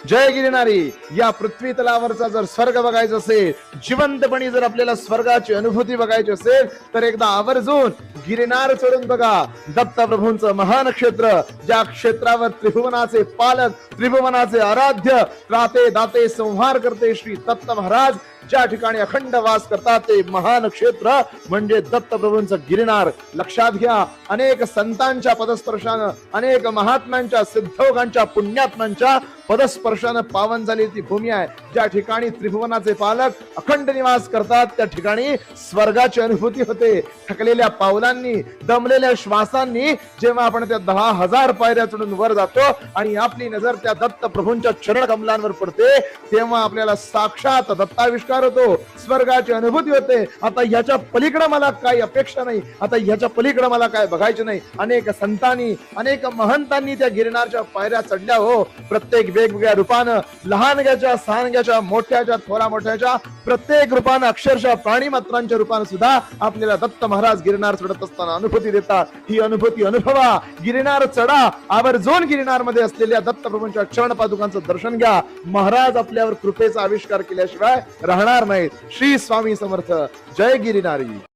जय गिरनारी. या पृथ्वी तलावरचा जर स्वर्ग बघायचा असेल, जिवंतपणी जर आपल्याला स्वर्गाची अनुभूती बघायची असेल, तर एकदा आवर्जून गिरनार चढून बघा. दत्तप्रभूंचं महान क्षेत्र, ज्या क्षेत्रावर त्रिभुवनाचे पालक, त्रिभुवनाचे आराध्य, त्राते दाते संहार करते श्री दत्त महाराज ज्या ठिकाणी अखंड वास करतात, ते महान क्षेत्र म्हणजे दत्तप्रभूंचं गिरनार. लक्षात घ्या, अनेक संतांच्या पदस्पर्शानं, अनेक महात्म्यांच्या, सिद्धोगांच्या, पुण्यात्म्यांच्या पदस्पर्शानं पावन झालेली ती भूमी आहे. ज्या ठिकाणी त्रिभुवनाचे पालक अखंड निवास करतात, त्या ठिकाणी स्वर्गाची अनुभूती होते. थकलेल्या पावलांनी, दमलेल्या श्वासांनी जेव्हा आपण त्या 10,000 पायऱ्या चढून वर जातो आणि आपली नजर त्या दत्तप्रभूंच्या चरण कमलांवर पडते, तेव्हा आपल्याला साक्षात दत्ताविष्कार होतो, स्वर्गाची अनुभूती होते. आता ह्याच्या पलीकडे मला काही अपेक्षा नाही, आता ह्याच्या पलीकडे मला काय बघायचं नाही. अनेक संतांनी, अनेक महंतांनी त्या गिरनारच्या पायऱ्या चढल्या हो. प्रत्येक वेगवेगळ्या रूपानं, लहानग्याच्या, सहानग्याच्या, मोठ्याच्या, थोरा मोठ्याच्या, प्रत्येक रूपानं, अक्षरशः प्राणीमात्रांच्या रूपानं सुद्धा आपल्याला दत्त महाराज गिरनार चढत असताना अनुभूती देतात. ही अनुभूती अनुभवा, गिरनार चढा, आवर्जून गिरनार मध्ये असलेल्या दत्तप्रभूंच्या चरण पादुकांचं दर्शन घ्या. महाराज आपल्यावर कृपेचा आविष्कार केल्याशिवाय राहणार नाहीत. श्री स्वामी समर्थ. जय गिरनारी.